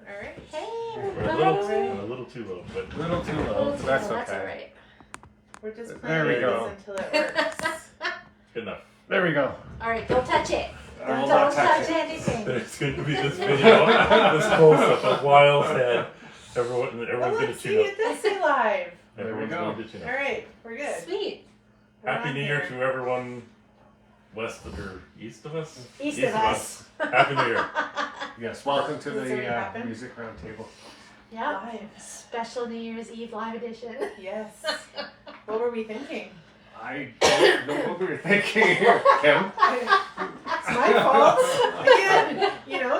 All right. Hey, We're a little too low, but A little too low, but that's okay. That's all right. We're just There playing we these go. until it works. good enough. There we go. All right, don't touch it. I will Don't not touch touch it. anything. There's going to be this video, this close up of Wild Head. Everyone's Oh, going to let's tune see up. it. Let's say live. There we Everyone's go. going to tune All up. right, we're good. Sweet. We're Happy on New Year here. to everyone west of, or east of us. East of us. Happy New Year. Yes, welcome to Does it already the happen? music roundtable. Yeah. Live. Special New Year's Eve live edition. Yes. What were we thinking? I don't know what we were thinking here, Kim. It's my fault. Again,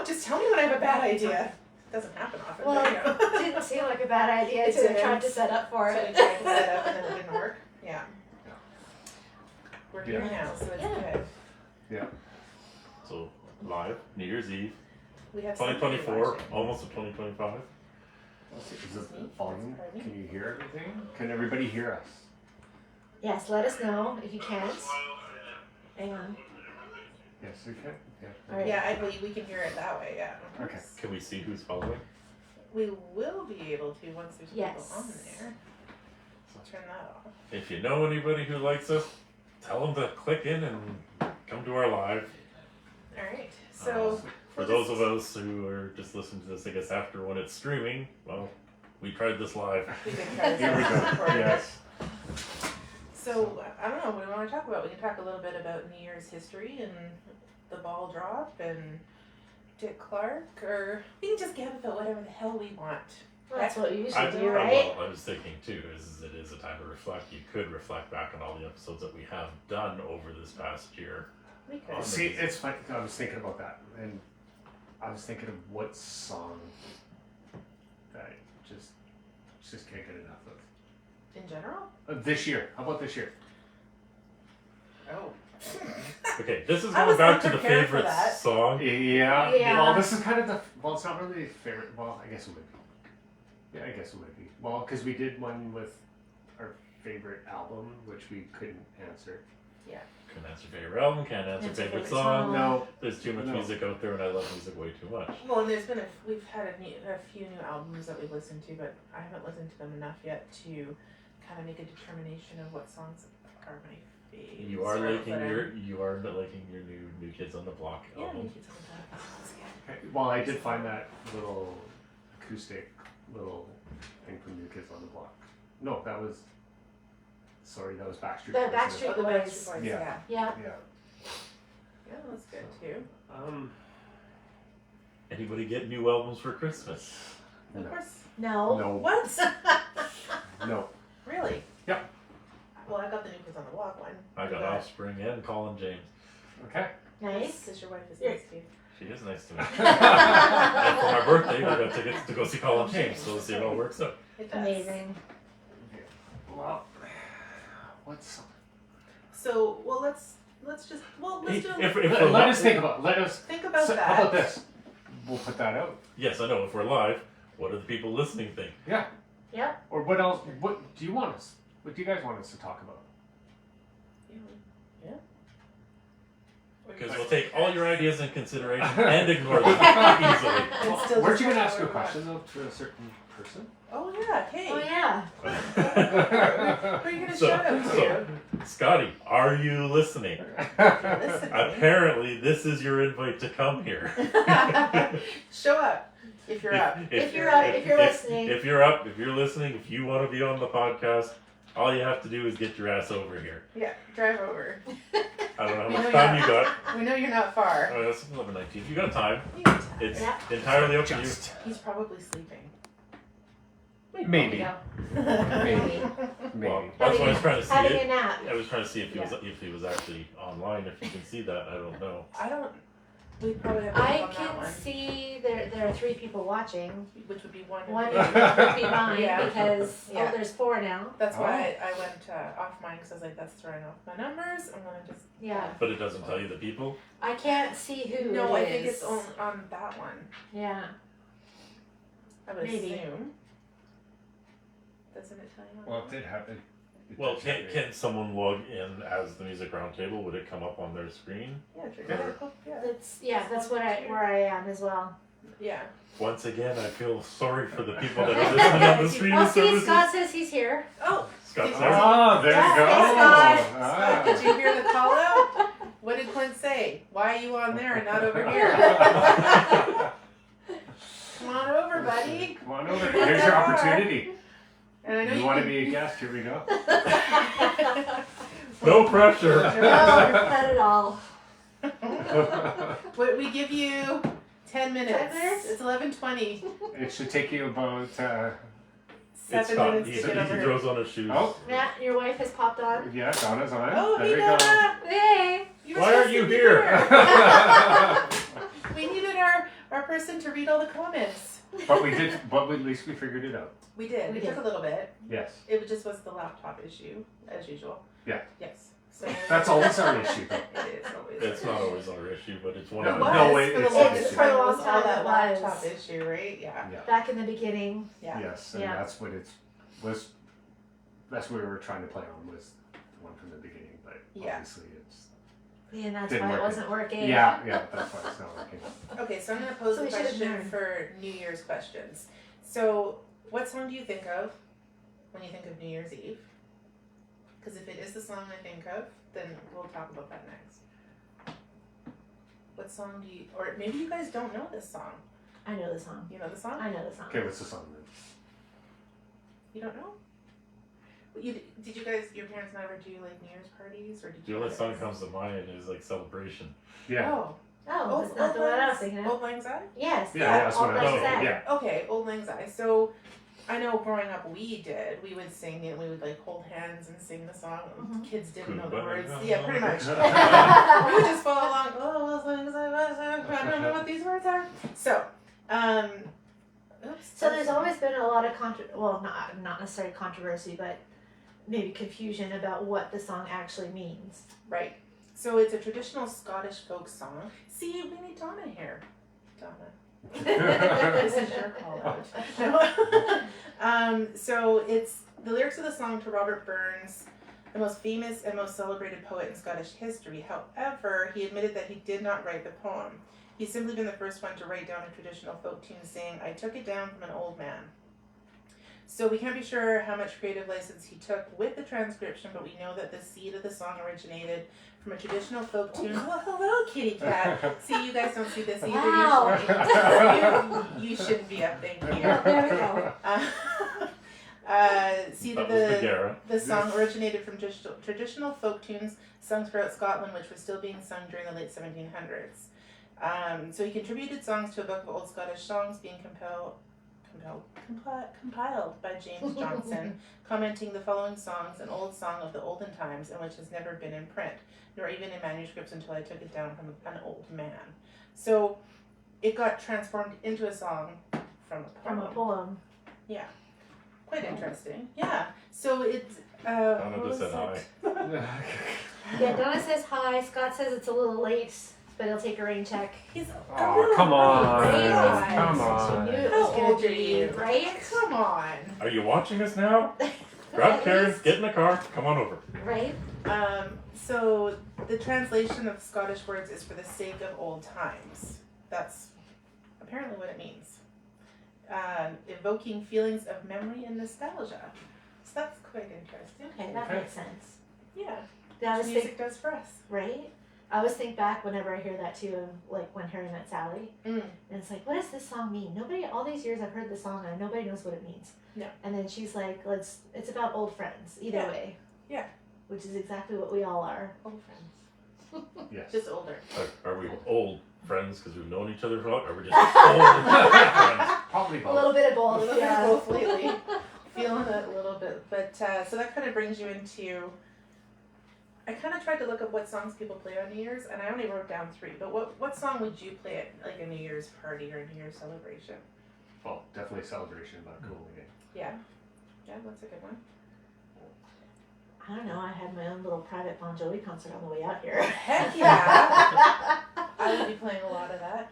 just tell me when I have a bad idea. It doesn't happen often. Well, but, it didn't seem like a bad idea It until I didn't. tried to set up for So we it. tried to set up and then it didn't work. Yeah. Yeah. We're here Yeah. now, so it's Yeah. good. Yeah. So, live, New Year's Eve, We have somebody 2024, watching. almost to 2025. Is it volume? Can you hear everything? Can everybody hear us? Yes, let us know if you can't. Hang on. Yes, we can. Yeah. All right. Yeah, I believe we can hear it that way, yeah. Okay. Can we see who's following? We will be able to once there's Yes. people on there. So turn that off. If you know anybody who likes us, tell them to click in and come to our live. Alright, so For those of us who are just listening to this, I guess after when it's streaming, well, we tried this live. we can try to Here we go. Yes. So I don't know what do we want to talk about. We can talk a little bit about New Year's history and the ball drop and Dick Clark, or we can just gab about whatever the hell we want. Well, that's what you I, usually do, right? well, I was thinking too, is it is a time to reflect. You could reflect back on all the episodes that we have done over this past year. We could. See, it's funny. I was thinking about that, and I was thinking of what song that I just can't get enough of. In general? This year. How about this year? Oh. Okay, this is I going was back to the unprepared for favorite that. song. Yeah. Yeah. Well, this is kind of the. Well, it's not really a favorite. Well, I guess it would be. Yeah, I guess it would be. Well, because we did one with our favorite album, which we couldn't answer. Can't answer favorite album, can't answer Answer favorite favorite song. song. No. There's too much No. music out there, and I love music way too much. Well, and we've had a few new albums that we've listened to, but I haven't listened to them enough yet to kind of make a determination of what songs are my faves. You are or liking that liking your new Kids on the Block Yeah, album. New Kids on the Block sounds good. Okay, well, I did find that little acoustic little thing from New Kids on the Block. No, that was. Sorry, that was Backstreet. The Boys. Backstreet Oh, the Boys. Backstreet Boys, Yeah. yeah. Yeah. Yeah. Yeah, that's good too. Anybody get new albums for Christmas? Of No. course. No. No. What? No. Really? Yep. Well, I got the New Kids on the Block one. I got Offspring and Colin James. Okay. Nice. Because your wife is Yeah. nice to you. She is nice to me. And for my birthday, we got tickets to go see Colin James, so we'll see if it all works out. It does. Amazing. Well, what's So, well, let's just let's do. If let, we're let li- us think about. Let us. Think about so, that. How about this? We'll put that out. Yes, I know. If we're live, what do the people listening think? Yeah. Yep. Or what else? What do you want us? What do you guys want us to talk about? Yeah. Because we'll take all your ideas in consideration and ignore them easily. And still Weren't just you going to talk ask a about question though to a certain person? Oh yeah. Hey. Oh yeah. Who are you gonna shout out to? Scotty, are you listening? Listening. Apparently, this is your invite to come here. Show up if you're up. If you're listening. If you're up, if you're listening, if you want to be on the podcast, all you have to do is get your ass over here. Yeah. Drive over. I don't know We how know much time you're you got. We know you're not far. Oh, it's 11:19. You got time. You got time. It's Yeah. entirely up to you. Just He's probably sleeping. maybe. Yeah. Maybe. Well, that's what I was trying to see. Having a nap. I was trying to see if he was actually online. If you can see that, I don't know. I don't. We probably have I on that can one, see there are 3 people watching. which would be one. One of would you. be mine Yeah. because Yeah. there's 4 now. That's why I went off mine because I was like, that's throwing off my numbers. I'm gonna just. Yeah. But it doesn't tell you the people. I can't see who No, it I think is. it's on that one. Yeah. I would Maybe. assume. Doesn't it tell you? on Well, that it did happen. It Well, did can, happen. can someone log in as the Music Roundtable? Would it come up on their screen? one? Yeah, Yeah. yeah. That's what where I am as well. Yeah. Once again, I feel sorry for the people that are listening on the streaming Oh, see, services. Scott says he's here. Oh, Scott's Did there. Ah, there you Yeah, go. thanks, Scott. Ah. Did you hear the call out? What did Clint say? Why are you on there and not over here? Come on over, buddy. Come on over. Here's your opportunity. And I know You you want to can- be a guest? Here we go. No pressure. No, not at all. But we give you 10 minutes. 10 minutes? It's 11:20. It should take you about. It's 7 Scott. minutes He to get over here. throws on his shoes. Oh, Yeah, your wife has popped on. yeah, Donna's on. Oh, there hey, we Donna. Hey. You were Why supposed are you to be here? We needed our person to read all the comments. go. But we did. But at least we figured it out. We did. We It took did. a little bit. Yes. It just was the laptop issue, as usual. Yeah. Yes. So That's always our issue, though. It is always. It's not always our issue, but it's one No, of It them. was No, wait, for the it's longest an issue. time. It For a was long all time that it was. laptop issue, right? Yeah. Yeah. Back in the beginning. Yeah. Yes, and Yeah. that's what it was. That's what we were trying to play on was the one from the beginning, but Yeah. obviously it's. And that's Didn't why it work. wasn't working. Yeah, that's why it's not working. Okay, so I'm going to pose So a we should have question known. for New Year's questions. So, what song do you think of when you think of New Year's Eve? Because if it is the song I think of, then we'll talk about that next. What song do you, or maybe you guys don't know this song. I know the song. You know the song? I know the song. Okay, what's the song then? You don't know? Did you guys, your parents never do like New Year's parties, or did The you? only guys- song that comes to mind is like Celebration. Yeah. Oh, Oh, that's not the one I was thinking of. Old Lang Syne? Yes. Yeah, that's All what I Lang was Syne. thinking. Yeah. Okay, Old Lang Syne. So, I know growing up we would sing it, we would like hold hands and sing the song. Mhm. Kids didn't know the Kumbaya. words. Yeah, pretty much. we would just follow along. Oh, Old Lang Syne, I don't know what these words are. So, oops. So there's always been a lot of not necessarily controversy, but maybe confusion about what the song actually means. Right. So it's a traditional Scottish folk song. See, we need Donna here. Donna. This is your call out. No. So it's the lyrics of the song to Robert Burns, the most famous and most celebrated poet in Scottish history. However, he admitted that he did not write the poem. He's simply been the first one to write down a traditional folk tune saying, "I took it down from an old man." So we can't be sure how much creative license he took with the transcription, but we know that the seed of the song originated from a traditional folk tune. Oh, hello, kitty cat. See, you guys don't see this either. Wow. Usually. You shouldn't be up. Thank you. Yeah, there we go. See That was Bagheera. the song originated from traditional folk tunes sung throughout Scotland, which were still being sung during the late 1700s. So he contributed songs to a book of old Scottish songs being compiled by James Johnson, commenting the following songs, an old song of the olden times, and which has never been in print, nor even in manuscripts until I took it down from an old man. So it got transformed into a song from a poem. From a poem. Yeah. Quite interesting. Yeah. So it's Donna what just was said it? Yeah, Donna says hi. Scott says it's a little late, but he'll take a rain check. He's Oh, come on. Right? Come She on. knew it How was going old to are be, you? right? Come on. Are you watching us now? Grab Karen, get in the car, come on over. Right? So the translation of Scottish words is for the sake of old times. That's apparently what it means. Evoking feelings of memory and nostalgia. So that's quite interesting. Okay, that Okay. makes sense. Yeah. Yeah, I What was music does for us. right? I always think back whenever I hear that too, of like when Harry met Sally. Mm. And it's like, what does this song mean? All these years I've heard the song and nobody knows what it means. No. And then she's like, it's about old friends, either Yeah. way. Yeah. Which is exactly what we all are, old friends. Yes. Just older. Are we old friends because we've known each other for a while? Or are we just old friends? Probably A both. little bit of A both, little bit yeah. of both lately. Feeling it a little bit. But so that kind of brings you into. I kind of tried to look up what songs people play on New Year's, and I only wrote down 3. But what song would you play at like a New Year's party or a New Year's celebration? Well, definitely celebration, not cool again. Yeah, yeah, that's a good one. I don't know, I had my own little private Bon Jovi concert on the way out here. Heck yeah! I would be playing a lot of that.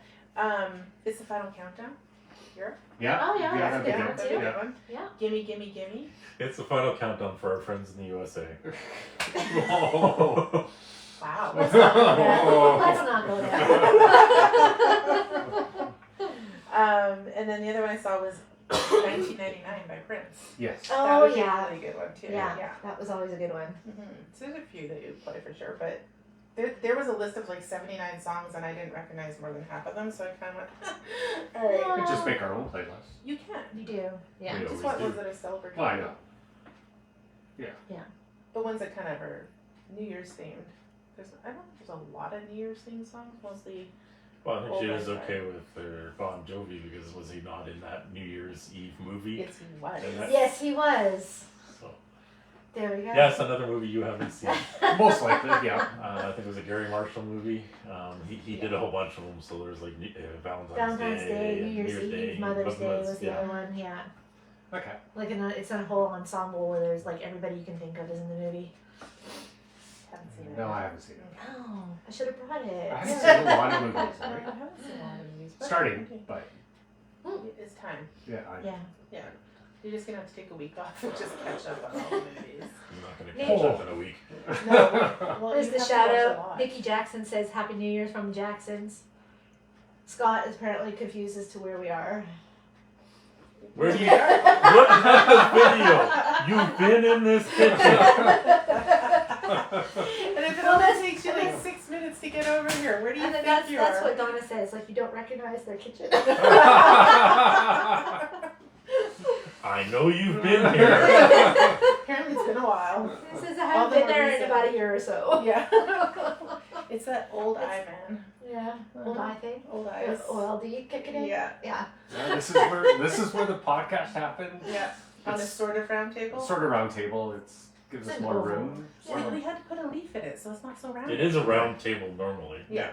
It's the final countdown. Here. Yeah. Oh, yeah, that's that'd a be good one, That's a too. good one. Yeah. Gimme, gimme, gimme. It's the final countdown for our friends in the USA. Oh. Wow. Let's not go there. Let's not go there. And then the other one I saw was 1999 by Prince. Yes. That Oh would be yeah. a really good one too. Yeah, that was always a good one. So there's a few that you play for sure, but there was a list of like 79 songs and I didn't recognize more than half of them, so I kind of went, alright. We just make our own playlist. You can. You do. Yeah. We Just always what do. ones that are celebrated. Well, I know. But ones that kind of are New Year's themed. I don't think there's a lot of New Year's themed songs, mostly. Well, I think she Old was Lang okay with their Bon Jovi because was he not in that New Year's Eve movie? Yes, he was. And that- Yes, he was. So, There we go. yeah, it's another movie you haven't seen. Most likely, yeah. I think it was a Gary Marshall movie. He did a whole bunch of them, so there's like Valentine's Day, New Year's Eve, Mother's Day was the yeah. other one. Yeah. Okay. Like it's a whole ensemble where there's like everybody you can think of is in the movie. Haven't seen it. No, I haven't seen it. Oh, I should have brought it. I haven't seen a lot of movies. I Right? haven't seen a lot of movies. but- Starting, okay. but It's time. yeah, Yeah. Yeah. You're just gonna have to take a week off and just catch up on all the movies. I'm not going to Maybe. catch up in a week. No. Well, There's you the have to watch a shadow. lot. Nikki Jackson says Happy New Year's from the Jacksons. Scott is apparently confused as to where we are. Where do you? What video? You've been in this kitchen. And if it Well, only that's- takes you like 6 minutes to get over here, where do you And then think you that's are? what Donna says. Like you don't recognize their kitchen. I know you've been here. Apparently it's been a while. It says I All haven't the been more there in reason. about a year or so. Yeah. It's that old eye man. Yeah. Old eye thing. Old eyes. OLD kicking in. Yeah. Yeah. Yeah, this is where the podcast happened. Yeah. On a It's sort of round table. sort of round table. It's gives It's us an more oval. room. Yeah, we had to put a leaf in it, so it's not so round. It is a round table normally. Yeah.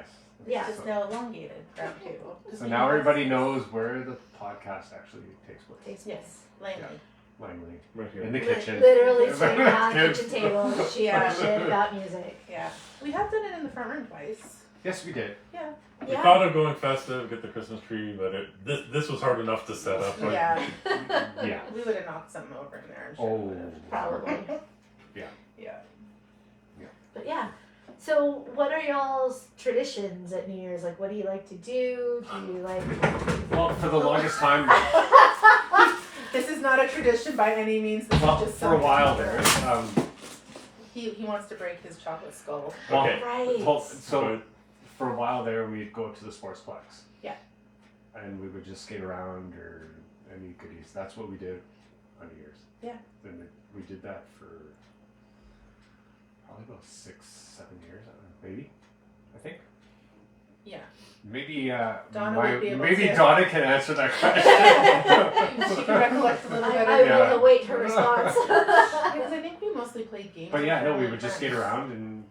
Yeah. It's just now elongated round table. So now everybody knows where the podcast actually takes place. Takes Yes, Langley. Langley. Right here. In the kitchen. Literally sitting around the Kids. kitchen table, she Yeah. shit about music. Yeah. We have done it in the front room twice. Yes, we did. Yeah. We Yeah. thought of going festive, get the Christmas tree, but this was hard enough to set up. Like, Yeah. Yeah. We would have knocked something over in there. I'm sure Oh. we would've. Probably. Yeah. But yeah. So what are y'all's traditions at New Year's? Like what do you like to do? Do you like Well, for the longest time, This is not a tradition by any means. This well, is just for a something while he there, does. He wants to break his chocolate skull. well, Okay. right? well, so for a while there, we'd go to the sportsplex. Yeah. And we would just skate around or any goodies. That's what we did on New Year's. Yeah. And we did that for probably about 6-7 years, maybe. I think. Yeah. Maybe Donna would be able maybe to- Donna can answer that question. She can recollect a little better. I Yeah. will await her response. Because I think we mostly played games. But with yeah, no, we family would just friends. skate around and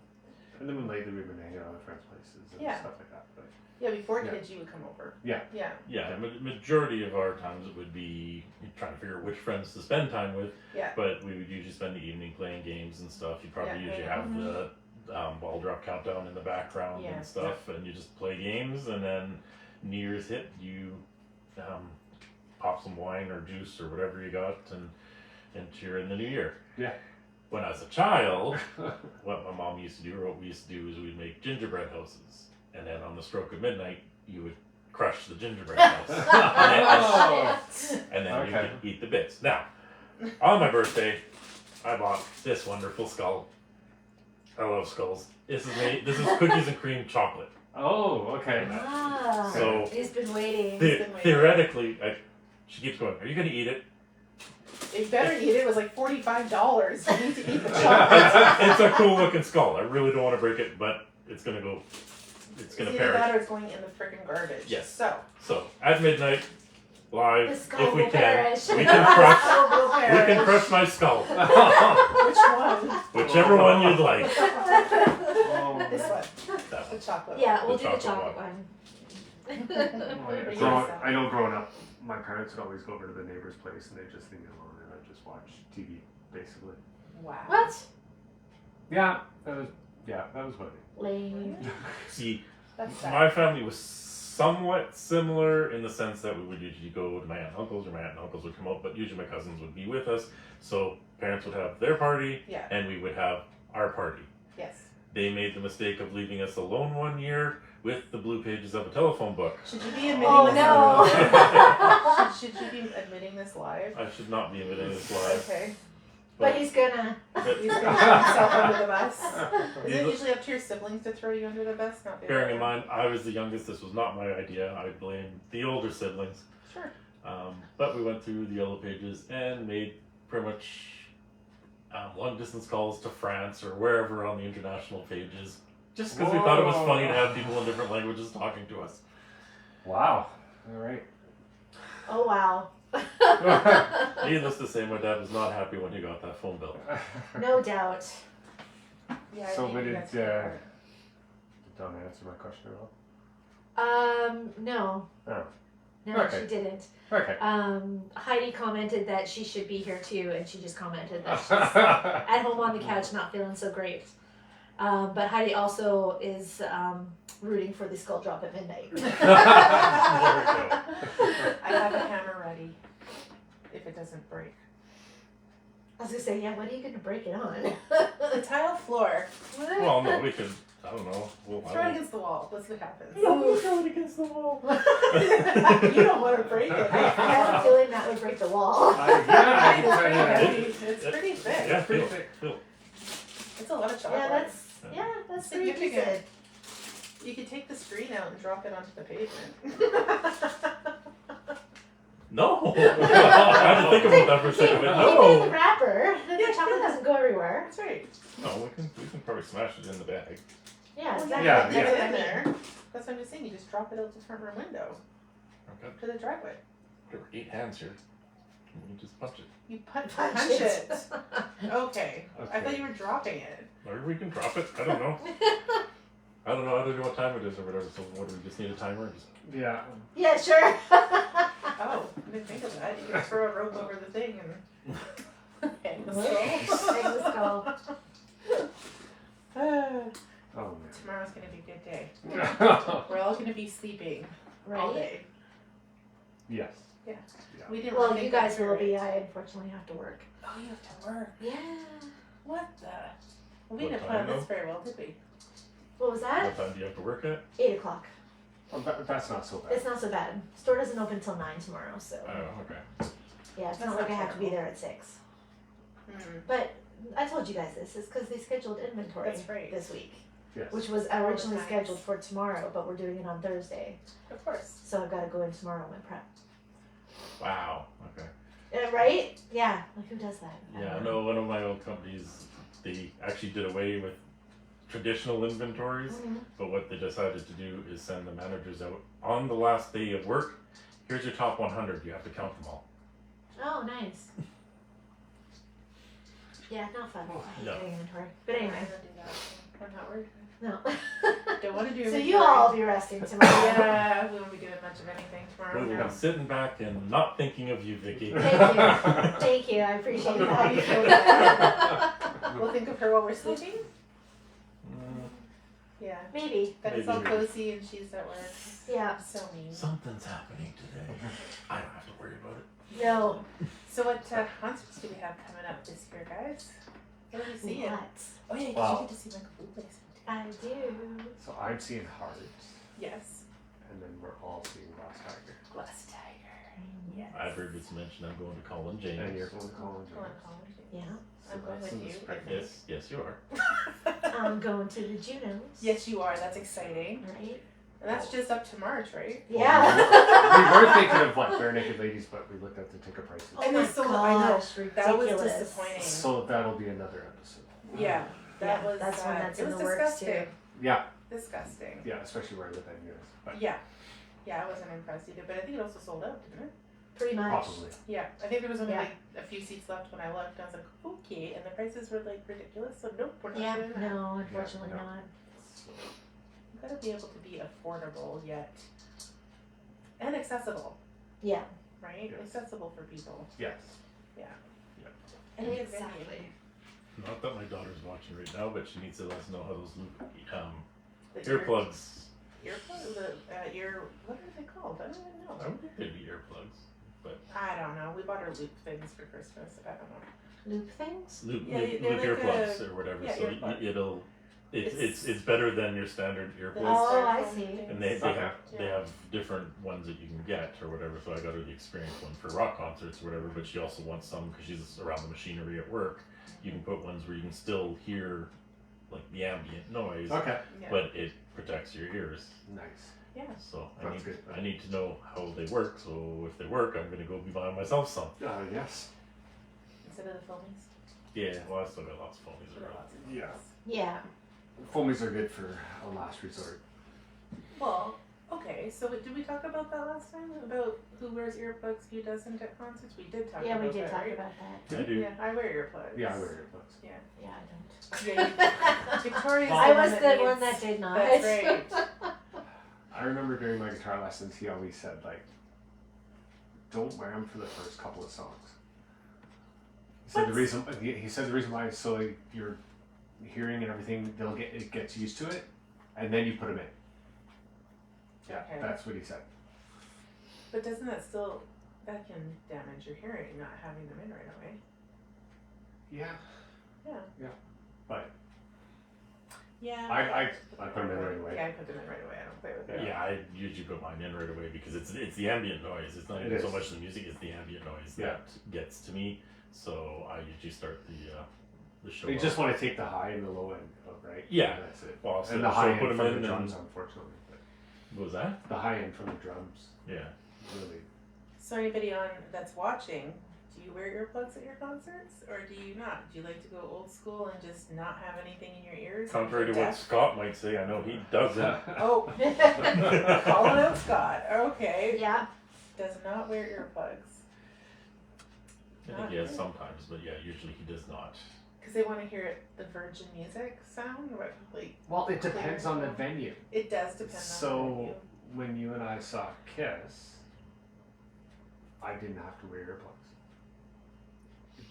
then lately we've been hanging out at friends' places and Yeah. stuff like that. But Yeah, before Yeah. kids, you would come over. Yeah. Yeah. Yeah, majority of our times it would be trying to figure out which friends to spend time with. Yeah. But we would usually spend the evening playing games and stuff. You probably Yeah. usually have the ball drop countdown in the background Yeah. and stuff, and you just play games. And then New Year's hit, you pop some wine or juice or whatever you got, and cheer in the new year. Yeah. When I was a child, what my mom used to do, or what we used to do, is we'd make gingerbread houses, and then on the stroke of midnight, you would crush the gingerbread house, and then you Okay. could eat the bits. Now, on my birthday, I bought this wonderful skull. I love skulls. This is cookies and cream chocolate. Oh, okay. Ah, So he's been waiting. theoretically, she keeps going. Are you gonna eat it? You better eat it. It was like $45. You need to eat the chocolate. It's a cool looking skull. I really don't want to break it, but it's gonna go. It's gonna It's either perish. that or it's going in the freaking garbage. Yes. So, At midnight, live, The skull if we will can, perish. we can crush. will We perish. can crush my skull, Which one? whichever one you'd like. Oh, This one. That The one. chocolate Yeah, we'll The do the chocolate chocolate one. Oh, yeah. Yeah. I know growing up, my parents would always go over to the neighbor's place and they'd just leave me alone and I'd just watch TV, basically. Wow. What? Yeah, that was what it Lame. See, That's sad. my family was somewhat similar in the sense that we would usually go to my aunt and uncles, or my aunt and uncles would come out, but usually my cousins would be with us. So parents would have their party, Yeah. and we would have our party. Yes. They made the mistake of leaving us alone one year, with the blue pages of a telephone book. Should you be admitting Oh this? no! Should you be admitting this live? I should not be admitting this live. Okay. But he's gonna. He's gonna throw himself under the bus. Is it These- usually up to your siblings to throw you under the bus? Not the Bearing other in way? mind, I was the youngest. This was not my idea. I blame the older siblings. Sure. But we went through the yellow pages and made pretty much long distance calls to France or wherever on the international pages, just because we thought it was funny to have people in different languages talking to us. Wow. All right. Oh wow. Needless to say, my dad was not happy when he got that phone bill. No doubt. Yeah. I So, think but that's did fair. Donna answer my question at all? No. Oh. No, Okay. she didn't. Okay. Heidi commented that she should be here too, and she just commented that she's at home on the couch not feeling so great. But Heidi also is rooting for the skull drop at midnight. There we go. I have a hammer ready. If it doesn't break. I was gonna say, yeah, what are you gonna break it on? The tile floor. Well, no, we could. I don't know. We'll, Throw it against the wall. Let's see what happens. we'll throw it against the wall. You don't want to break it. I have a feeling that would break the wall. Yeah, I can tell you that. It's pretty thick. Yeah, Pretty feel, thick. feel. It's a lot of chocolate. That's pretty Significant. decent. You could take the screen out and drop it onto the pavement. No! I had to think about that for a second, but Keep it in the no! wrapper. Then Yeah, the chocolate yeah. doesn't go everywhere. That's right. No, we can probably smash it in the bag. Yeah, Well, exactly. Yeah, Get yeah. it in there. That's what I'm just saying. You just drop it out the front room window Okay. to the driveway. There were 8 hands here. You just punch it. You punch Punch it. it. Okay. I Okay. thought you were dropping it. Or we can drop it. I don't know. I don't know. I don't know what time it is or whatever. So what do we just need a timer? Just... Yeah. Yeah, sure. Oh, I didn't think of that. You could throw a rope over the thing and hang the Hang skull. the skull. Oh Tomorrow's gonna be a good day. man. We're all gonna be sleeping all Right? day. Yes. We didn't. Well, really you think guys that will through. be. I unfortunately have to work. Oh, you have to work. Yeah. What the? Well, we What didn't time, plan this very well, did we? What was that? What time do you have to work at? 8 o'clock. Oh, that's not so bad. It's not so bad. Store doesn't open till 9 tomorrow, so Oh, okay. yeah, it's That's not like not I have to be terrible. there at 6. Hmm. But I told you guys this is because they scheduled inventory That's right. this week, Yes. which was originally times. scheduled for tomorrow, but we're doing it on Thursday, Of course. so I've got to go in tomorrow and prep. Wow. Okay. Right? Yeah. Like who does that? Yeah, I don't know one of my old companies, they actually did away with traditional inventories, Mhm. but what they decided to do is send the managers out on the last day of work. Here's your top 100. You have to count them all. Oh, nice. Yeah, not fun. I hate No. doing inventory. But I anyway, don't do that. I'm not worried. no. Don't want to do So inventory. you all be resting tomorrow. Yeah, we won't be doing much of anything tomorrow. We will be sitting back and not thinking of you, Vicky. Thank you. Thank you. I appreciate How you that. feel about We'll think of her while we're sleeping. Mm, Yeah. Maybe. That it's all Maybe. cozy and she's at work. Yeah. So mean. something's happening today. I don't have to worry about it. No. So what concerts do we have coming up this year, guys? What are we seeing? What? Oh yeah, 'cause Wow. you get to see Michael Bublé sometime. I do. So I'm seeing Hearts, Yes. and then we're all seeing Lost Tiger. Glass Tiger. Yes. I've heard it's mentioned I'm going to Colin And James. you're going to Colin Go on, James. Colin. Yeah. So I'm going that's with in the you. spring. Yes, you are. I'm going to the Junos. Yes, you are. That's exciting. Right? And that's just up to March, right? Yeah. We were thinking of like Bare Naked Ladies, but we looked at the ticket prices. Oh And my there's so- I know. gosh, That was ridiculous. disappointing. So that'll be another episode. Yeah. That Yeah, was. that's one that's it in was the works, disgusting. Yeah, Disgusting. yeah, especially where the venue is. But Yeah. Yeah, I wasn't impressed either, but I think it also sold out, didn't it? Pretty much. possibly. Yeah, I think there was only Yeah. like a few seats left when I left. And I was like, okay, and the prices were like ridiculous. So nope, we're not Yeah. doing that. No, unfortunately no. not. You gotta be able to be affordable yet and accessible, Yeah. right? Yes. Accessible for people. Yes. And a good venue. Exactly. Not that my daughter's watching right now, but she needs to let us know how those The earplugs. Earplugs? The ear. What are they called? I don't even I know. would think they'd be earplugs. I don't know. We bought her loop things for Christmas. I don't know. Loop things? Loop, Yeah, loop, they're loop like earplugs or whatever. yeah, so earplug. it'll It's better than your standard earplugs. Oh, I see. And they Okay. have different ones that you can get or whatever. So I got her the experience one for rock concerts or whatever. But she also wants some because she's around the machinery at work. You can put ones where you can still hear like the ambient noise, Okay. Yeah. but it protects your ears. Nice. Yeah. So That's good. I need to know how they work. So if they work, I'm gonna go be buying myself some. Yes. Instead of the foamies. Yeah, well I still got lots of phonies There are around. lots of Yeah. foamies. Yeah. Foamies are good for a last resort. Well, okay, so did we talk about that last time? About who wears earplugs, who doesn't at concerts? We did talk Yeah, about we did that, talk right? about that. I do. Yeah, I wear earplugs. Yeah, I wear earplugs. Yeah. Yeah, I don't. Yeah, Victoria's I the was one the that one needs- that did not. That's right. I remember during my guitar lessons, he always said like, "Don't wear them for the first couple of songs." He said What? he said the reason why is so like, your hearing and everything it gets used to it, and then you put them in. Yeah, Okay. that's what he said. But doesn't that can damage your hearing, not having them in right away? Yeah. Yeah. But Yeah. I put them in right away. Yeah, I put them in right away. I don't play with them. Yeah, I usually put mine in right away because it's the ambient noise. It's not It even so is. much the music; it's the ambient noise Yeah. that gets to me. So I usually start the show. You up. just want to take the high and the low end, right? Yeah. That's it. Well, so And the high end put 'em from in the and- drums, unfortunately. But What was that? the high end from the drums, Yeah. really. So anybody that's watching, do you wear earplugs at your concerts, or do you not? Do you like to go old school and just not have anything in your ears? Contrary to If you're what deaf? Scott might say, I know he doesn't. Oh, calling out Scott. Okay. Yeah. Does not wear earplugs I think he has sometimes, but yeah, usually he does not. because they want to hear the Virgin music sound. Or like Well, it depends on the venue. it does depend on the So venue. when you and I saw Kiss, I didn't have to wear earplugs.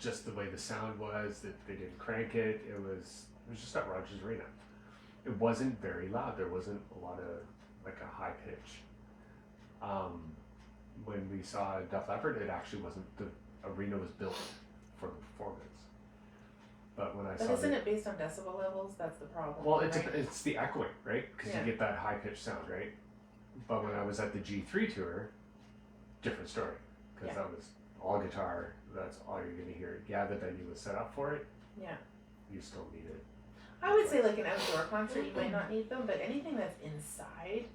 Just the way the sound was, that they didn't crank it. It was just at Rogers Arena. It wasn't very loud. There wasn't a lot of like a high pitch. When we saw Def Leppard, it actually wasn't. The arena was built for the performance. But when I But saw isn't it based on decibel levels? That's the problem. well, right? it's the echoing, right? Because Yeah. you get that high pitched sound, right? But when I was at the G3 tour, different story. Because Yeah. that was all guitar. That's all you're gonna hear. Yeah, the venue was set up for it. Yeah. You still need it. I would say like an outdoor concert, you might not need them, but anything that's inside,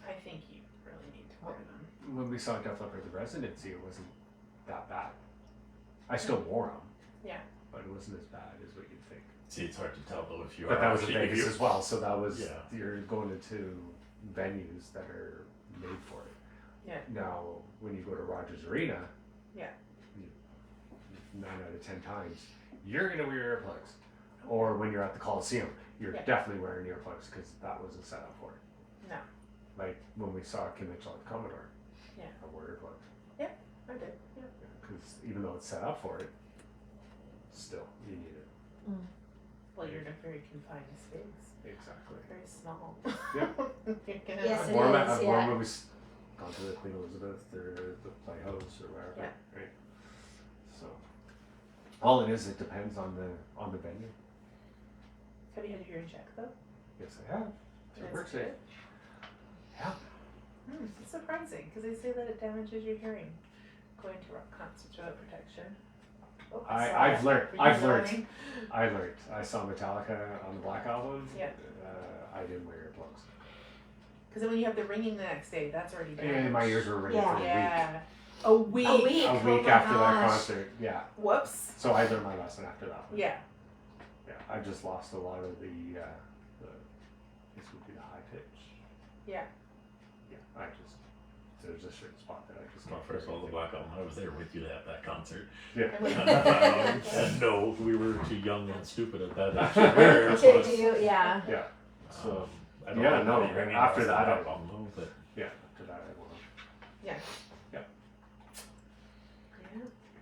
I think you really need to wear them. When we saw Def Leppard the residency, it wasn't that bad. I still wore them. Yeah. But it wasn't as bad as what you'd think. See, it's hard to tell though if you But are that was in actually- if Vegas you- as well, so that was Yeah. you're going into venues that are made for it. Yeah. Now, when you go to Rogers Arena, Yeah. 9 out of 10 times, you're gonna wear earplugs. Or when you're at the Coliseum, you're Yeah. definitely wearing earplugs because that wasn't set up for it. No. Like when we saw Kim Mitchell at Commodore, Yeah. I wore earplugs. I did. Yeah. Because even though it's set up for it, still you need it. Well, you're in a very confined space. Exactly. Very small. Yeah. You're gonna Yes, I've it worn is, I've worn yeah. when we've gone to the Queen Elizabeth or the Playhouse or wherever. Yeah. Right. So all it is, it depends on the venue. Have you had your hearing checked though? Yes, I have. And It it's works. good? Yeah. It's surprising because they say that it damages your hearing going to rock concerts without protection. Oh, sorry. I've learned. Were you I've learned. yawning? I learned. I saw Metallica on the Black Album. Yeah. I didn't wear earplugs. Because then when you have the ringing the next day, that's already damaged. And my ears were ringing for a week. Yeah. A week. A week. A Oh week my after that gosh. concert. Yeah. Whoops. So I learned my lesson after that one. Yeah. Yeah. I just lost a lot of this would be the high pitch. Yeah. Yeah. There's a certain spot that I just Well, can't first of all, the hear Black Album, I was there with you at that concert. Yeah. And no, we were too young and stupid at that age to wear To earplugs. do, yeah. Yeah. So I don't yeah, have no, any ringing after noise that, on I- Black Album, though, but yeah. After that, I won't. Yeah.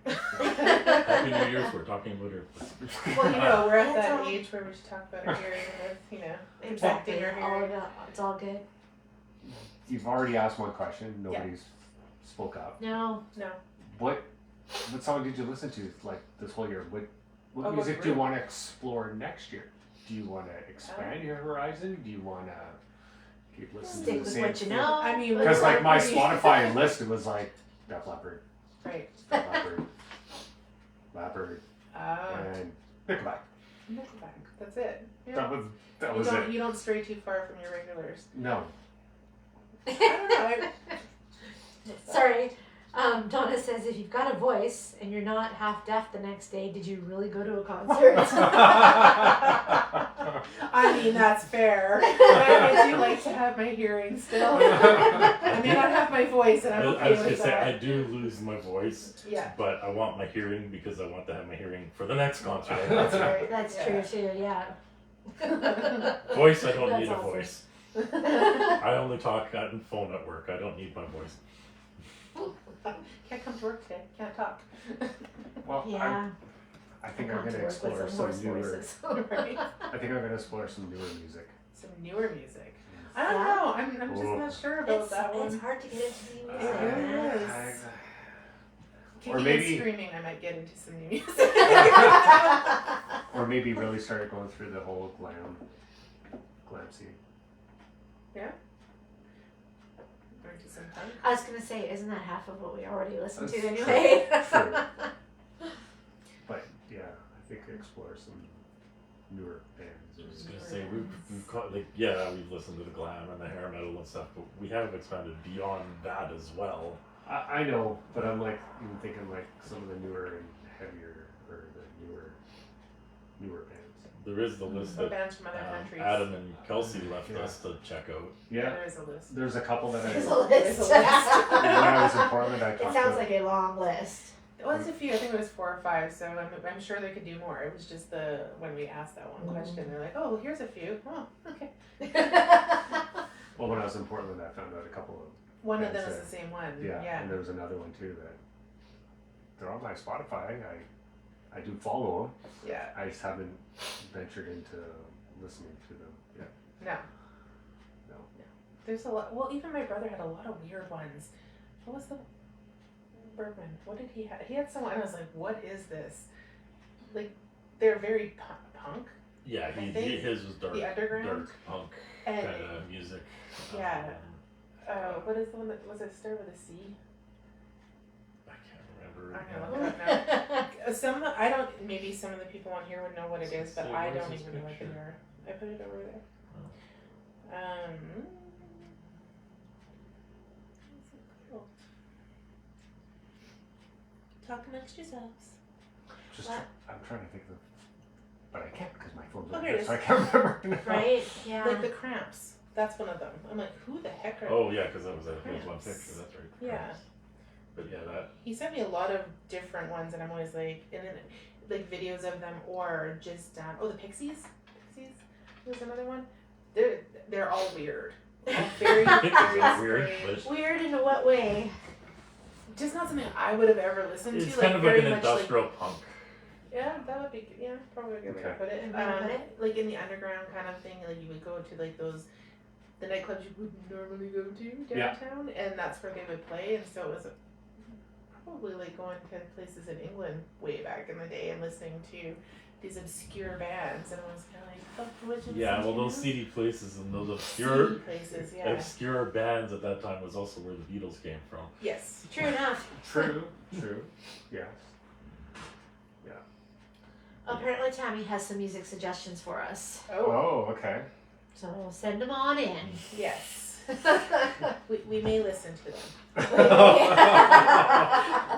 Happy New Year's, we're talking about earplugs. Well, you know, we're at That's that all. age where we should talk about our hearing with, Exactly. protecting our All hearing. good. It's all good. You've already asked one question. Nobody's spoke up. No. What song did you listen to like this whole year? What Oh, music what do you group? want to explore next year? Do you want to expand your horizon? Do you want to keep listening Stick to the with same what you thing? know. I mean, Because like my pretty- Spotify list, it was like Def Leppard, Right. Def Leppard, Leppard, Ah. and Nickelback. Nickelback. That's it. Yeah. That you was don't it. you don't stray too far from your regulars. No. I don't know. Sorry. Donna says, if you've got a voice and you're not half deaf the next day, did you really go to a concert? I mean, that's fair. But I do like to have my hearing still. I may not have my voice, and I'm I okay was gonna with say I that. do lose my voice, Yeah, but I want my hearing because I want to have my hearing for the next concert. that's right. That's Yeah. true too, yeah. Voice, I don't That's need a awesome. voice. I only talk on phone at work. I don't need my voice. Can't come to work today. Can't talk. Well, Yeah. I think I'll I'm have gonna to work with explore some some horse newer. voices. Right? I think I'm gonna explore some newer music. Some newer music. I don't Yeah. know. I'm just Ooh. not sure about It's, that one. it's hard to get into new music. It really man. is. Or Kicking maybe- and screaming, I might get into some new music. Or maybe really start going through the whole glam scene. Or into some punk. I was gonna say, isn't that half of what we already listened to That's anyway? True. But yeah, I think explore some newer bands. I was gonna say we've caught, like we've listened to the glam and the hair metal and stuff, but we have expanded beyond that as well. I know, but I'm like even thinking like some of the newer and heavier or the newer bands. There is the list Or that bands from other countries. Adam and Kelsey left Yeah. us to check out. Yeah, There is a list. there's a couple that There's I a list. There's a list. when I was in Portland I It talked sounds to. like a long list. Well, it's a few. I think it was 4 or 5. So I'm sure they could do more. It was just when we asked that one question, they're like, "Oh, well, here's a few." Oh, okay. Well, when I was in Portland, I found out a couple of One of them That's is the same one. yeah, and there was another one too that they're on my Spotify. I do follow them. Yeah. I just haven't ventured into listening to them yet. No. No. There's a lot. Well, even my brother had a lot of weird ones. What was the Bergman? What did he have? He had someone, and I was like, "What is this?" Like, they're very punk Yeah, I think his was dark, the underground dark punk and kind of music. yeah. What is the one that was it? Start with a C. I can't remember. I'm gonna look it up now. Some I don't. Maybe some of the people on here would know what it is, but So I where's don't this even know what they picture? are. I put it over there. What's it called? Talk amongst yourselves. Just What? I'm trying to think of, but I can't because my phone's Oh, on there it here, is. so I can't remember now. Right? Yeah. Like the Cramps. That's one of them. I'm like, who the heck are? Oh yeah, because that was one Cramps. picture. That's right. Yeah. Cramps. But yeah, that He sent me a lot of different ones, and I'm always like, and then like videos of them, or just the Pixies. Pixies was another one. They're all weird. All very Pixies very are weird, strange. but Weird in what way? Just not something I would have ever listened it's to. kind of like very an much industrial punk. yeah, that would be yeah, probably a good way to Okay. put it. Good way to put it. Like in the underground kind of thing, like you would go to like the nightclubs you wouldn't normally go to Yeah. downtown, and that's where they would play, and so it was probably like going to places in England way back in the day and listening to these obscure bands, and I was kind of like, fuck, what you Yeah, listen well, to those now? seedy places and those obscure Seedy places, yeah. obscure bands at that time was also where the Beatles came from. Yes. True enough. True. Yes. Apparently, Tammy has some music suggestions for us. Oh, Oh, okay. So send them on in. yes. We may listen to them.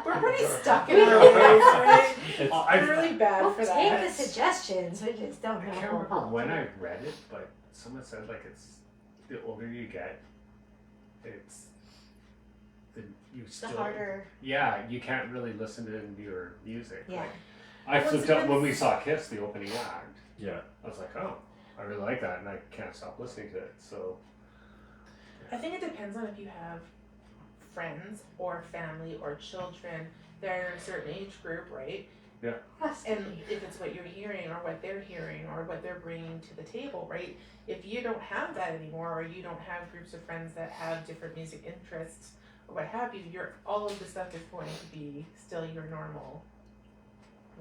We're pretty stuck in our ways, right? It's, We're really bad We'll for take that. the suggestions. We just don't I know. can't remember when I read it, but someone said like it's the older you get, it's you The still harder. yeah, you can't really listen to newer music. Yeah. Like, I Well, flipped it up when depends. we saw Kiss, the opening act. yeah. I was like, oh, I really like that, and I can't stop listening to it. So I think it depends on if you have friends or family or children that are in a certain age group, right? Has to And be. if it's what you're hearing or what they're hearing or what they're bringing to the table, right? If you don't have that anymore, or you don't have groups of friends that have different music interests or what have you, all of the stuff is going to be still your normal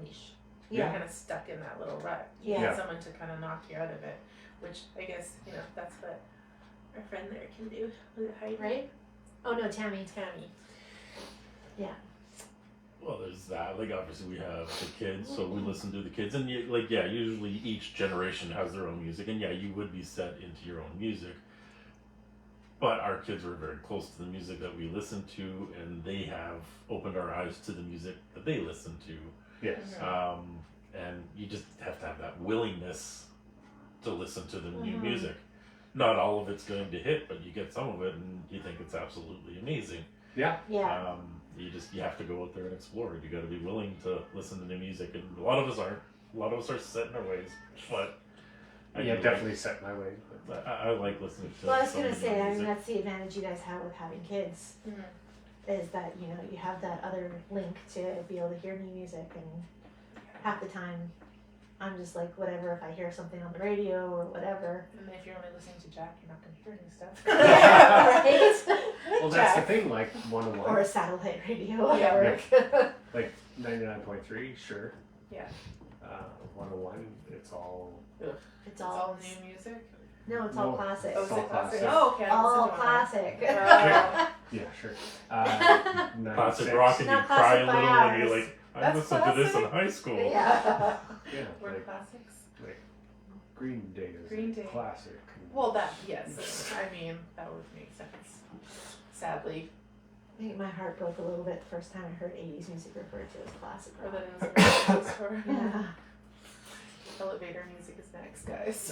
niche. Yeah. You're kind of stuck in that little rut. You Yeah. need someone to kind of knock you out of it, which I guess, that's what our friend there can do. Was it Heidi? Right? Oh no, Tammy. Tammy. Well, there's that. Like, obviously, we have the kids, so we listen to the kids, and usually each generation has their own music, and you would be set into your own music. But our kids were very close to the music that we listened to, and they have opened our eyes to the music that they listen to. Yes. And you just have to have that willingness to listen to the new Mhm. music. Not all of it's going to hit, but you get some of it, and you think it's absolutely amazing. Yeah. Yeah. You have to go out there and explore it. You got to be willing to listen to new music, and a lot of us aren't. A lot of us are set in our ways, but I do Definitely set my way. Like, I like listening to. Well, I was some gonna of the say, I mean, music. that's the advantage you guys have with having kids, Mhm. is that, you have that other link to be able to hear new music, and half the time, I'm just like, whatever, if I hear something on the radio or whatever. And then if you're only listening to Jack, you're not going to hear new stuff. Right? Well, that's the thing. Like 101, Or a satellite radio, Yeah. whatever. like 99.3, sure. Yeah. 101, it's all. It's It's all, all new music. no, it's all No. classic. Oh, is all it classic? classic. Oh, okay. I All listened to one. classic. Yeah, sure. Classic 96. rock, and you Not cry a classic by little when you're ours. like, I That's listened to this in classic. high school. Yeah. Yeah, We're like classics. Green Day is Green a Day. classic. Well, yes. I mean, that would make sense. Sadly. I think my heart broke a little bit the first time I heard 80s music referred to as classic Or rock. that it was a music store. Yeah. Elevator music is next, guys.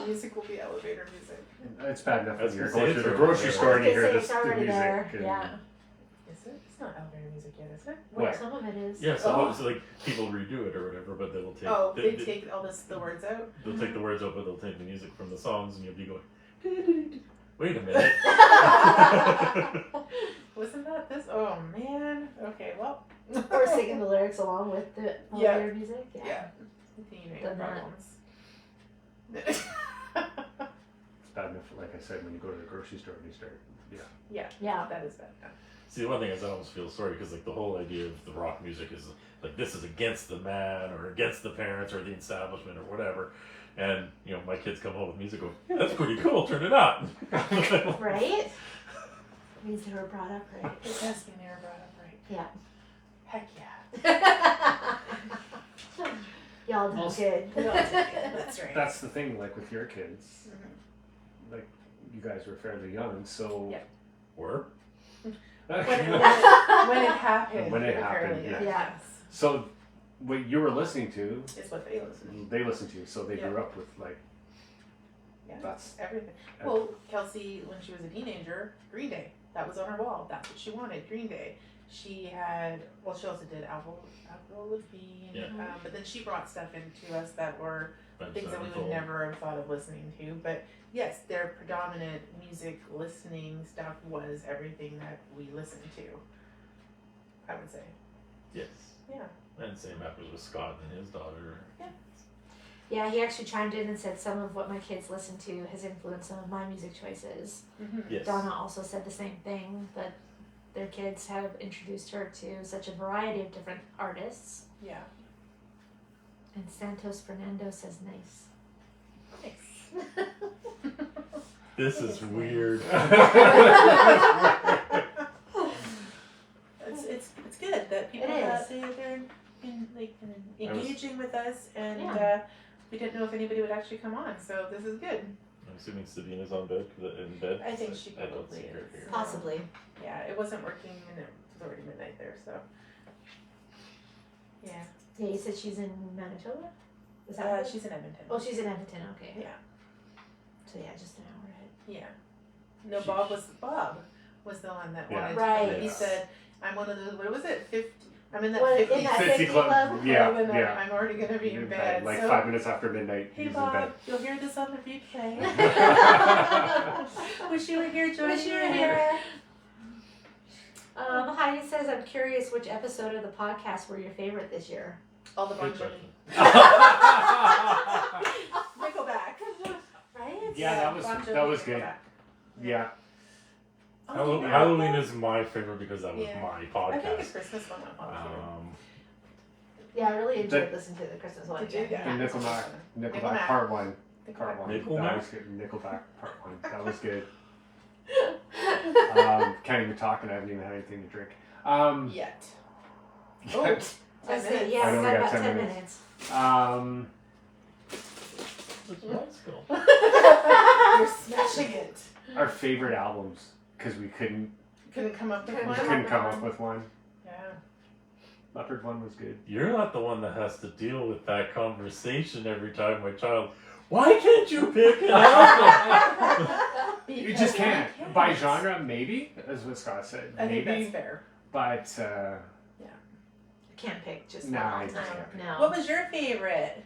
Music will be elevator music. It's bad enough As when you're we say, going to it's the already grocery there. store and you I was hear gonna the say, it's already music. there, And yeah. Is it? It's not elevator music yet, is it? What? Some of it is. Yeah, so Oh. it's like people redo it or whatever, but they'll take. Oh, they take all the words out? They'll take the words out, but they'll take the music from the songs, and you'll be going. Wait a minute. Wasn't that this? Oh, man. Okay, well. Or singing the lyrics along with the Yeah. elevator music. Yeah. Continuing Done that. problems. it's bad enough, like I said, when you go to the grocery store and you start. Yeah. That is bad. See, the one thing is I almost feel sorry because like the whole idea of the rock music is like this is against the man or against the parents or the establishment or whatever, and my kids come home with music going, yeah, that's pretty cool, turn it up. Right? Means they were brought up right. It does mean they were brought up right. Yeah. Heck yeah. Y'all done good. That's right. That's the thing, like with your kids, Mhm. like you guys were fairly young, so. Yeah. Or When it happened. When it they were happened, fairly yeah. young, Yeah. yes. So, what you were listening to, Is what they listen they listened to, so they Yeah. grew up with like. Yeah. That's. Everything. Well, Kelsey, when she was a teenager, Green Day. That was on her wall. That's what she wanted, Green Day. She had, she also did Avril Lavigne, Yeah. but then she brought stuff into us that were Avenged things that we would Sevenfold. never have thought of listening to. But yes, their predominant music listening stuff was everything that we listened to, I would say. Yes. Yeah. And same happens with Scott and his daughter. Yeah, he actually chimed in and said some of what my kids listen to has influenced some of my music choices. Mm-hmm. Yes. Donna also said the same thing, that their kids have introduced her to such a variety of different artists. Yeah. And Santos Fernando says nice. Nice. This is weird. It's good that people It is. say they're engaging with us, and Yeah. we didn't know if anybody would actually come on, so this is good. I'm assuming Sabina's in bed. I think she I don't probably see her is. here. Possibly. Yeah, it wasn't working, and it was already midnight there, so. Yeah. Yeah, you said she's in Manitoba? Is that right? She's in Edmonton. Oh, she's in Edmonton, okay. Yeah. So yeah, just an hour ahead. Yeah. No, Bob was the one that Yeah. wanted Right. to. He said, I'm one of those, what was it, 50? I'm in that What, 50. in that 50 50 club? club? Yeah, club, and yeah. I'm already going to be in bed. Like so, 5 minutes after midnight, hey he's in bed. Bob, you'll hear this on the replay. Wish you were here, Joy. Wish you were here. Heidi says, I'm curious which episode of the podcast were your favorite this year? All the Bon Good Jovi. question. Nickelback. Right? Yeah, Bon that Jovi, was good. Nickelback. Yeah. Oh, yeah. Halloween is my favorite because that was Yeah. my I think the podcast. Christmas one went well too. Yeah, I really enjoyed The- listening to the Christmas one. Did you? again. The Yeah. Nickelback Nickelback. part 1. Part 1. Nickelback? That was good. Nickelback part 1. That was good. Can't even talk and I haven't even had anything to drink. Yet. Oh. I was gonna say, I yeah, know we we got got about 10 10 minutes. minutes. It's nice, cool. You're smashing it. Our favorite albums, because we couldn't Couldn't come up with Couldn't one. come up with one. Yeah. Leopard one was good. You're not the one that has to deal with that conversation every time my child. Why can't you pick an album? You just can't. By genre, maybe, as what Scott said. I think Maybe, that's fair. but Can't pick just Nah, one I all just time. can't pick. No. What was your favorite?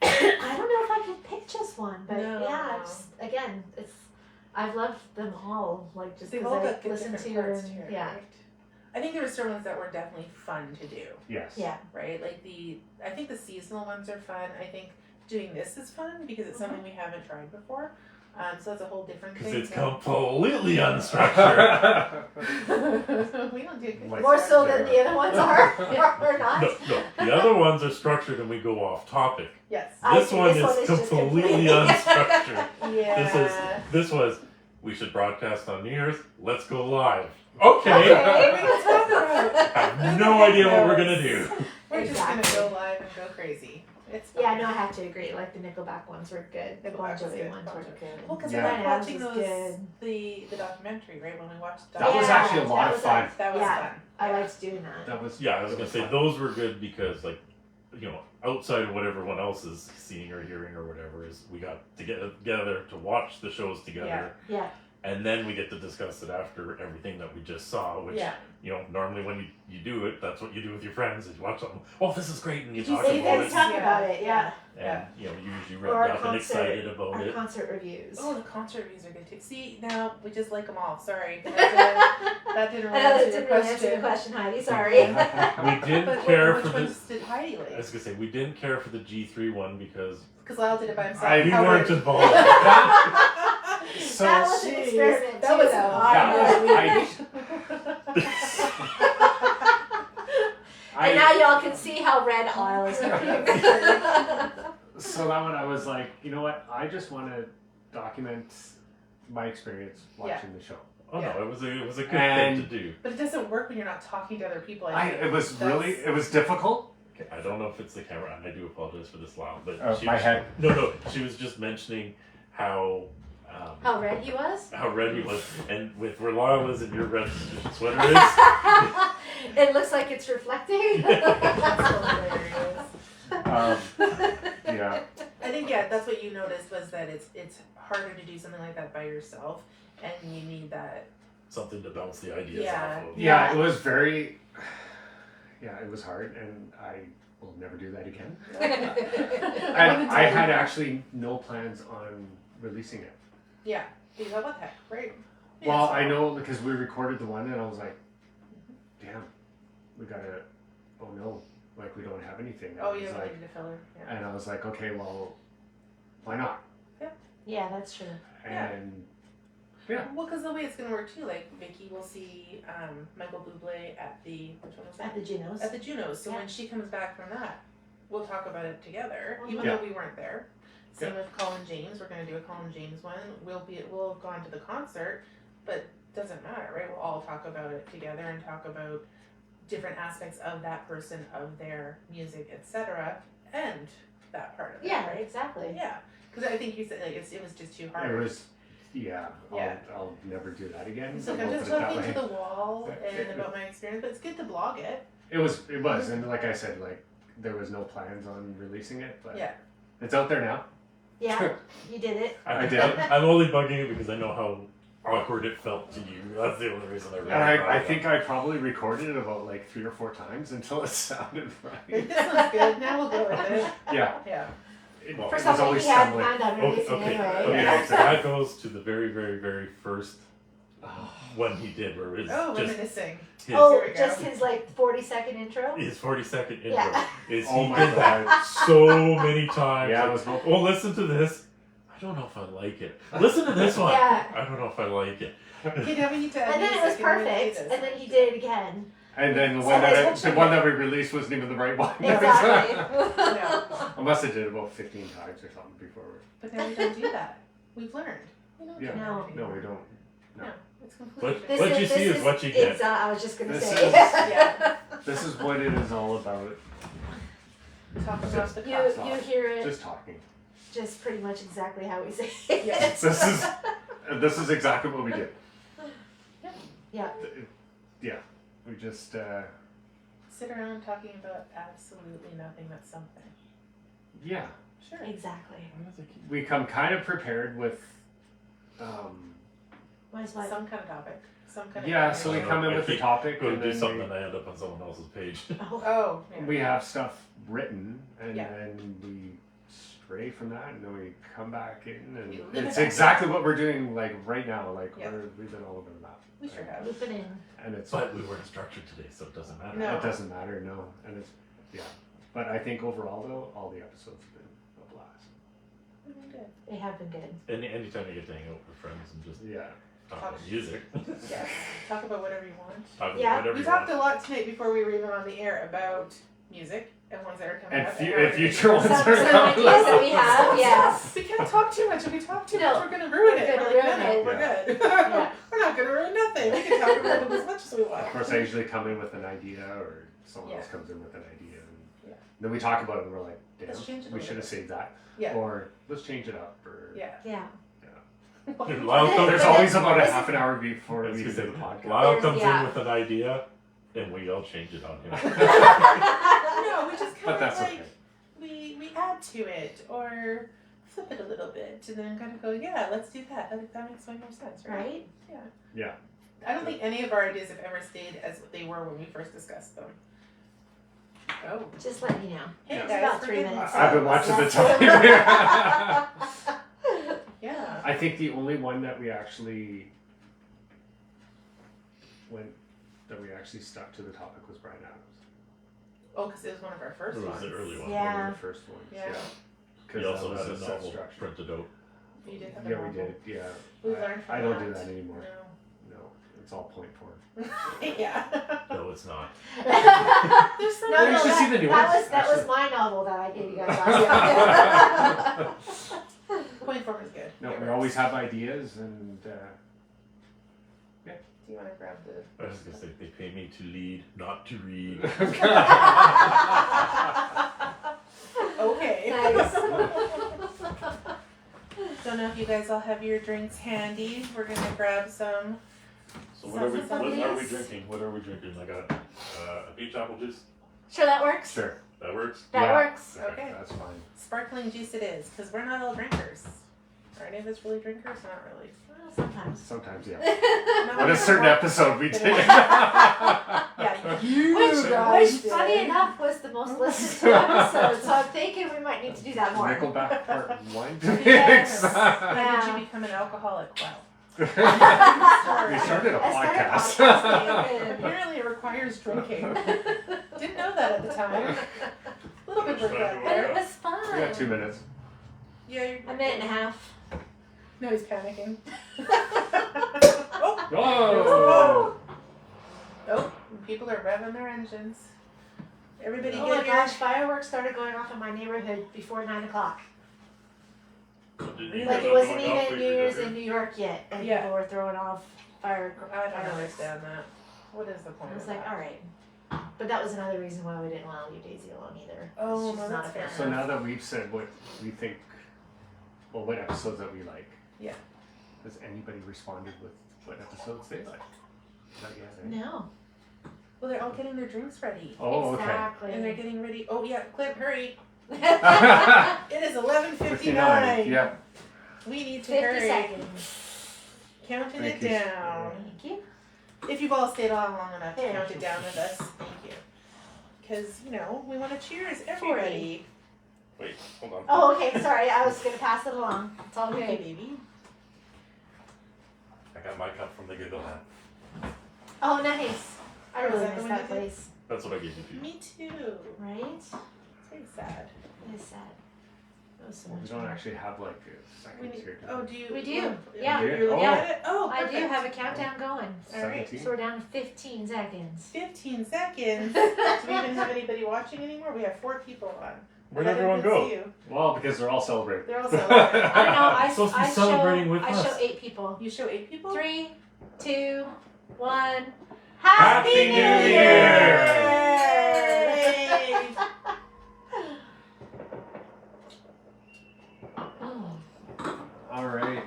I don't know if I can pick just one, but No. yeah, just, again, I've loved them all, like just They've because all I got good listen different to parts and to it, yeah, right? I think there were certain ones that were definitely fun to do, yes. yeah, right? Like I think the seasonal ones are fun. I think doing this is fun because it's something we haven't tried before. So that's a whole different Because thing. it's completely unstructured. We don't do good. Like- more so than the other ones are or not. No. The other ones are structured and we go off topic. Yes. I This see, one this one is is just completely completely- unstructured. Yeah. This was, we should broadcast on New Year's. Let's go live. Okay. Okay. I have no idea what we're gonna do. We're just gonna Exactly. go live and go crazy. It's Yeah, fun. no, I have to agree. Like the Nickelback ones were good. The Bon Nickelback was Jovi good. ones Bon were Jovi. good. Well, because Yeah. I like Brian Adams watching was those good. the documentary, right? When we watched That was Yeah, actually a lot that of was fun. that was Yeah. fun. I liked doing that. That was Yeah, I was it gonna say fun. those were good because, like, you know, outside of what everyone else is seeing or hearing or whatever, is we got to get together to watch the shows together, Yeah. and then we get to discuss it after everything that we just saw. Which, Yeah. you know, normally when you do it, that's what you do with your friends. Is you watch something. Oh, this is great, and you You talk say about let's it, talk Yeah. about it. Yeah. and you know, you usually Or our revved up and concert- excited about Our it. concert reviews. Oh, the concert reviews are good too. See, now we just like them all. Sorry, that didn't I really know answer that your didn't really answer the question. question, Heidi. Sorry. We didn't But care which for the. ones did Heidi I like? was gonna say we didn't care for the G3 one because Because Lyle did it by himself. we How weren't would- involved. So that was an Jeez, experiment that too, was though. And now y'all can see how red Isle is looking. So that one, I was like, you know what? I just want to document my experience watching the show. Oh Yeah. no, it was a good And- thing to do. But it doesn't work when you're not talking to other people. It was really, it was difficult. Okay, I don't know if it's the camera, and I do apologize for this loud, but My head. No, she was just mentioning how How red he was? how red he was, and with where Lyle is and your red sweater is. It looks like it's reflecting. That's hilarious. Yeah. I think that's what you noticed was that it's harder to do something like that by yourself, and you need that. Something to bounce the ideas Yeah. off of. Yeah, it was very. Yeah, it was hard, and I will never do that again. And I had actually no plans on releasing it. Yeah. You go, what the heck, right? Well, Yeah, I so- know because we recorded the one, and I was like, "Damn, we gotta." Oh no, like we don't have anything. Oh, I you was have like, a filler. Yeah. and I was like, okay, well, why not? Yeah, that's true. Yeah. And Well, because the way it's gonna work too, like Vicky will see Michael Bublé at the which one was that? At the Junos. At the Junos. So Yeah. when she comes back from that, we'll talk about it together, even Yeah. though we weren't there. Same with Colin James. We're gonna do a Colin James one. We'll have gone to the concert, but doesn't matter, right? We'll all talk about it together and talk about different aspects of that person, of their music, etc., and that part of it. Yeah, right? exactly. Yeah, because I think you said like it was just too hard. it was, yeah, Yeah. I'll never do that again. It's like I'll I'm put just it that talking way. to the wall and about my experience, but it's good to blog it. It was, and like I said, like there was no plans on releasing it, but Yeah. it's out there now. Yeah, you did it. I did. I'm only bugging you because I know how awkward it felt to you. That's the only reason I really. And I brought it think I probably recorded it about like 3 or 4 times until it sounded Like, right. this one's good. Now we'll go with it. Yeah. Yeah. It, For For it was something always he had stumbling. planned on Okay, releasing okay, anyway. okay. Yeah. So that goes to the very, very, very first one he did, where it was Oh, just reminiscing. his, Oh, Here we go. just his like 40-second intro? his 40-second intro. Yeah. Is Oh he my did that so many times. Yeah, it Like, was no- well, listen to this. I don't know if I like it. Listen to this one. Yeah. I don't know if I like it. Okay, now we need to. And then it was perfect, and then he did it again. And then the So one they that switched the it. one that we released wasn't even the right one. Exactly. I must have did about 15 times or something before. But now we don't do that. We've learned. We don't Yeah. do that No. No, anymore. we don't. No. No, it's completely What, different. what you see is what you get. I was just gonna This say. is- Yeah. This is what it is all about. Talk about the you cost. you hear it Just talking. just pretty much exactly how we say it. Yes. This is exactly what we do. Yeah. Yeah. We just Sit around talking about absolutely nothing that's something. yeah. Sure. Exactly. We come kind of prepared with Mine's like Some kind of topic. Some kind yeah, of so we I come in keep with the topic Go to and do then something and I end up on someone else's page. Oh, yeah. we have stuff written and Yeah. then we stray from that and then we come back in and You live it's it back exactly what we're doing like right now. Like Yeah. we've been all over the map. We sure have. looping in. And it's But we weren't structured today, so it doesn't matter. No. it doesn't matter, no. And it's yeah. But I think overall though, all the episodes have been a blast. Mm, good. They have been good. Anytime you get to hang out with friends and just Yeah. talk about music, Yes. Talk about whatever you want. talk Yeah. about whatever We you talked want. a lot tonight before we were even on the air about music and ones that are coming And up. fu- how and we're future gonna- ones Some, are some coming. ideas that we have, yes. We can't talk too much. If we talk too No. much, we're gonna ruin We're it. gonna We're like, ruin no, it. we're Yeah. good. Yeah. We're not gonna ruin nothing. We can talk about it as much as we want. Of course I usually come in with an idea or someone Yeah. else comes in with an idea and Yeah. then we talk about it and we're like, damn, Let's change it a we little should have bit. saved that. Yeah. Or let's change it up or Yeah. Yeah. Lyle comes, There's always about a half an hour before I was we gonna do say, the podcast. Lyle There's- comes yeah. in with an idea, and we all change it on him. No, we just But kind of that's like okay. we add to it or flip it a little bit and then kind of go, yeah, let's do that. That makes way more sense, right? Right? Yeah. I don't think any of our ideas have ever stayed as they were when we first discussed them. Oh. Just let me know. Hey Yeah. It's guys, about we're 3 getting- minutes. I've been watching the Let's- time. Yeah. I think the only one that we actually stuck to the topic was Brian Adams. Oh, because it was one of our first It was ones. the early one. Yeah. One of the first ones. Yeah. Yeah. We Because also that was had a a set novel structure. printed out. You did have a Yeah, we novel. did. Yeah. We learned from I don't that. do that anymore. No. No, it's all point form. Yeah. No, it's not. There's some No, You no, should see the that, new that ones, was that was actually. my novel that I gave you guys last year. point form is good. No, It we works. always have ideas and Do you want to grab the? I was gonna say they pay me to lead, not to read. Okay. Nice. Don't know if you guys all have your drinks handy. We're gonna grab some. So what are we Please. drinking? What are we drinking? I got a peach apple juice. Sure, that works. sure. That works. That Yeah. works. Okay. That's fine. Sparkling juice it is, because we're not all drinkers. Are any of us really drinkers? Not really. Well, sometimes. Sometimes, yeah. No, On a certain episode, we did. Yeah, you Which, guys which, funny did. enough, was the most listened to episode. So I'm thinking we might need to do that more. Nickelback Part 1 to be Yes. exact. How did you become an alcoholic? Wow. We started a I started podcast. podcasting. Apparently it requires drinking. Didn't know that at the time. A little bit worked out But it there. was fun. We got 2 minutes. Yeah, you're A minute and a half. No, he's panicking. Oh! Oh, people are revving their engines. Everybody Oh my get your... gosh, fireworks started going off in my neighborhood before 9 o'clock. Like it wasn't even New Year's in New York yet, and Yeah. people were throwing off I don't fireworks. understand that. What is the point I was of like, that? all right. But that was another reason why we didn't allow you Daisy along either. Oh, She's no, not that's a fan. fair. So now that we've said what we think, well, what episodes that we like. Yeah. Has anybody responded with what episodes they like? Not yet, eh? No. Well, they're all getting their drinks ready. Oh, okay. Exactly. And they're getting ready. Oh, yeah, Clip, hurry. yeah. It is 11:59. 59. Yeah. We need to 50 hurry. seconds. Counting Thank it you. down. Thank you. If you've all stayed on long enough to Thank count you. it down with us, thank you. Because, you know, we want to cheers everybody. Wait, hold on. Oh, okay. Sorry, I was gonna pass it along. It's all Okay, good. baby. I got my cup from the Giggle Hat. Oh, nice. I Oh, is really that the miss one that you did? place. That's what I gave you. Me too. Right? It's very sad. It is sad. That was so Well, we much don't fun. actually have like seconds here. Oh, do you? We do. Yeah. Yeah. You're looking Oh. at it? Oh, I do perfect. have a countdown going. All right. 17. So we're down to 15 seconds. 15 seconds. Do we even have anybody watching anymore? We have 4 people on. Where'd I didn't everyone even go? see you. Well, because they're all celebrating. They're all celebrating. I don't know. Supposed to be celebrating with I us. show 8 people. You show 8 people? 3, 2, 1. Happy New Year! Yay! Oh. All right.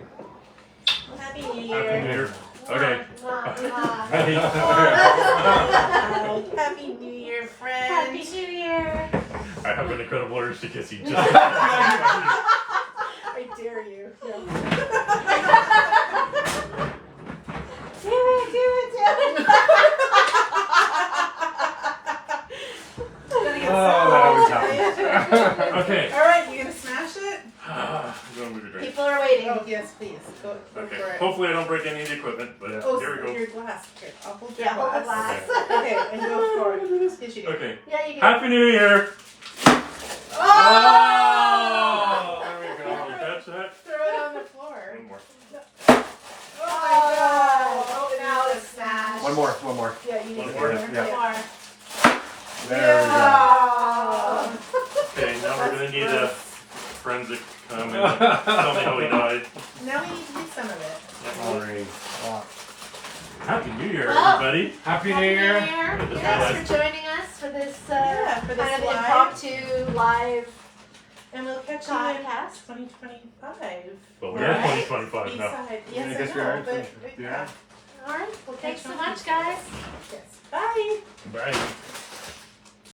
Happy New Happy New Year. Year. Okay. Mwah, mwah. Hey. Happy New Year, friend. Happy New Year. I have an incredible urge to kiss you. Just I dare you. Do it. Oh, that always happens. Okay. All right, you gonna smash it? I'm gonna move it right. People are waiting. Oh yes, please. Go Okay. for it. Hopefully I don't break any of the equipment, but Oh, here we go. your glass. Here, I'll hold your Yeah, hold the glass. glass. Okay, and go for it. Yes, you do. Okay. Yeah, you can. Happy New Year! Oh! There we go. Catch that? Throw it on the floor. One more. Oh my god! Oh, now it's smashed. One more. Yeah, you need One to more. get Yeah. More. There we go. Oh. Okay, now we're gonna need a forensic come and tell me how he died. Now we need to do some of it. All right. Happy New Year, Well, everybody! Happy New Year. Thanks for joining us for this Yeah, for this kind of live. impromptu live And we'll catch you in podcast. 2025. But we're at 2025 now. Beside. I Yes, guess I we are know, in but 2025. Yeah. All right. Well, thanks so Catch much, you. guys. Yes. Bye. Bye.